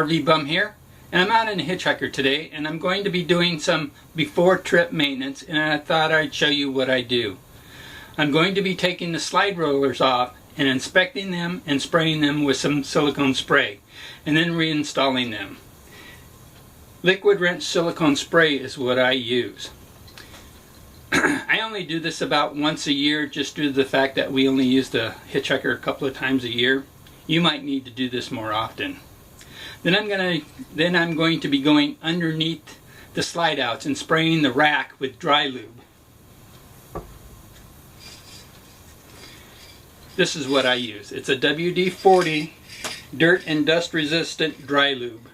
RV Bum here, and I'm out in a hitchhiker today, and I'm going to be doing some before trip maintenance, and I thought I'd show you what I do. I'm going to be taking the slide rollers off and inspecting them and spraying them with some silicone spray, and then reinstalling them. Liquid rinse silicone spray is what I use. I only do this about once a year, just due to the fact that we only use the hitchhiker a couple of times a year. You might need to do this more often. Then I'm going to be going underneath the slide outs and spraying the rack with dry lube. This is what I use. It's a WD-40 dirt and dust resistant dry lube.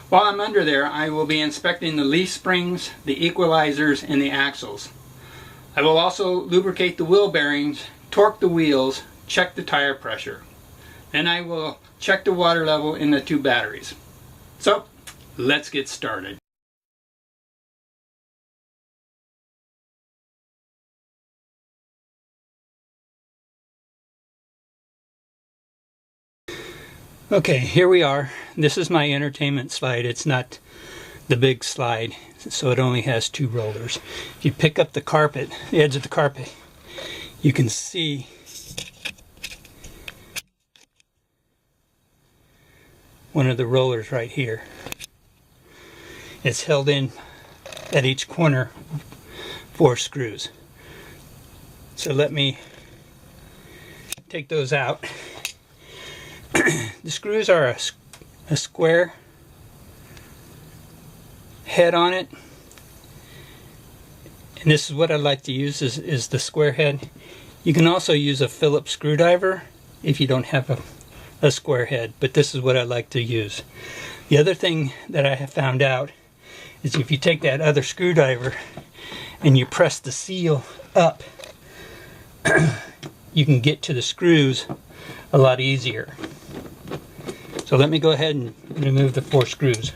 While I'm under there, I will be inspecting the leaf springs, the equalizers, and the axles. I will also lubricate the wheel bearings, torque the wheels, check the tire pressure. Then I will check the water level in the two batteries. So, let's get started. Okay, here we are. This is my entertainment slide. It's not the big slide, so it only has two rollers. If you pick up the carpet, the edge of the carpet, you can see one of the rollers right here. It's held in at each corner 4 screws. So let me take those out. The screws are a square head on it, and this is what I like to use is the square head. You can also use a Phillips screwdriver if you don't have a square head, but this is what I like to use. The other thing that I have found out is if you take that other screwdriver and you press the seal up, you can get to the screws a lot easier. So let me go ahead and remove the 4 screws.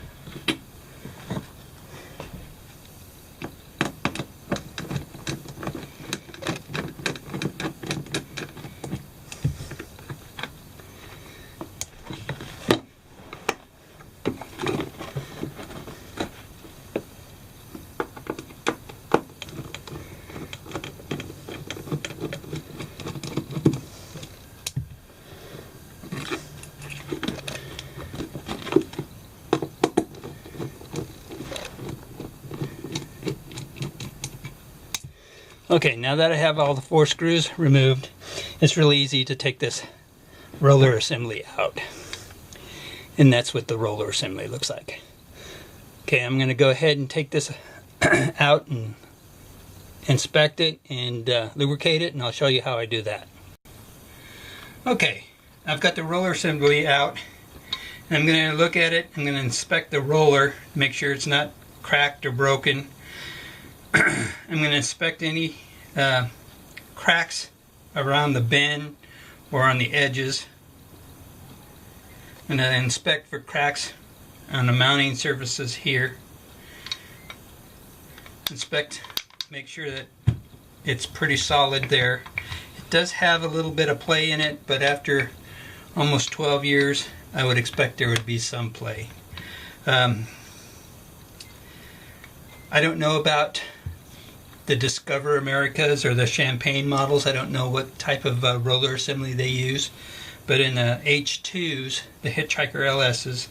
Okay, now that I have all the 4 screws removed, it's really easy to take this roller assembly out. And that's what the roller assembly looks like. Okay, I'm going to go ahead and take this out and inspect it and lubricate it, and I'll show you how I do that. Okay, I've got the roller assembly out, and I'm going to look at it. I'm going to inspect the roller, make sure it's not cracked or broken. I'm going to inspect any cracks around the bend or on the edges. I'm going to inspect for cracks on the mounting surfaces here. Inspect, make sure that it's pretty solid there. It does have a little bit of play in it, but after almost 12 years, I would expect there would be some play. I don't know about the Discover Americas or the Champagne models. I don't know what type of roller assembly they use, but in the H2s, the Hitchhiker LSs,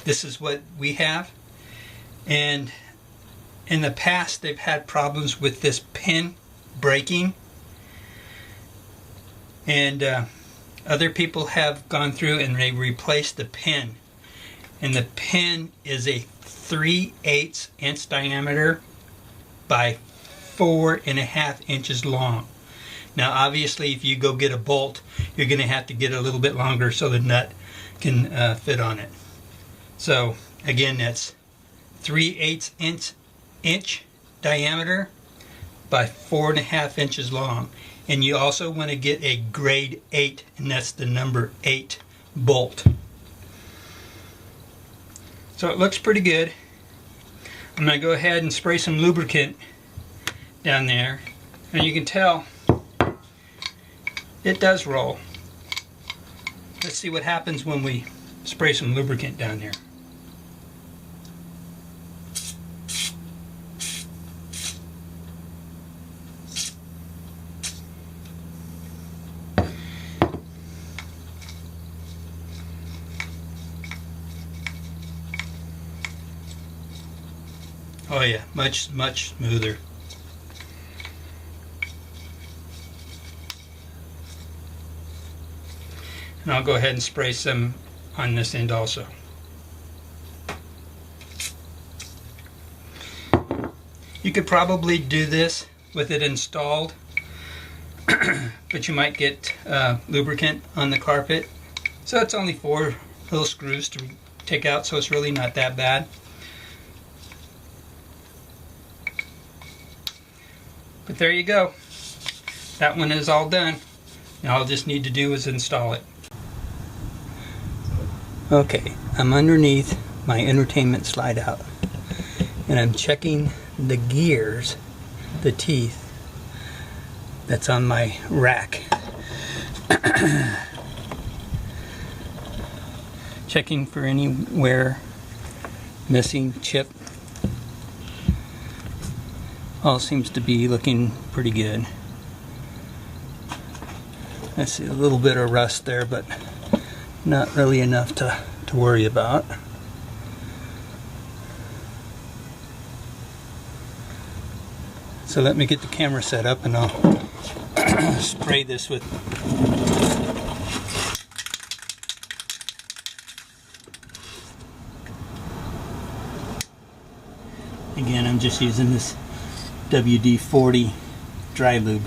this is what we have. And in the past, they've had problems with this pin breaking, and other people have gone through and they replaced the pin, and the pin is a 3/8 inch diameter by 4.5 inches long. Now obviously if you go get a bolt, you're going to have to get a little bit longer so the nut can fit on it. So again, that's 3/8 inch diameter by 4.5 inches long. And you also want to get a grade 8, and that's the number 8 bolt. So it looks pretty good. I'm going to go ahead and spray some lubricant down there, and you can tell it does roll. Let's see what happens when we spray some lubricant down here. Oh yeah, much smoother. And I'll go ahead and spray some on this end also. You could probably do this with it installed, but you might get lubricant on the carpet. So it's only 4 little screws to take out, so it's really not that bad. But there you go. That one is all done. Now all I just need to do is install it. Okay, I'm underneath my entertainment slide out, and I'm checking the gears, the teeth that's on my rack. Checking for anywhere missing chip. All seems to be looking pretty good. I see a little bit of rust there, but not really enough to worry about. So let me get the camera set up and I'll spray this with again, I'm just using this WD-40 dry lube.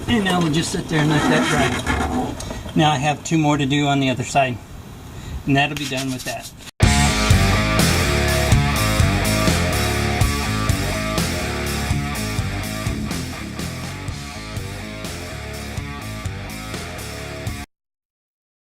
And now we'll just sit there and let that dry. Now I have 2 more to do on the other side, and that'll be done with that.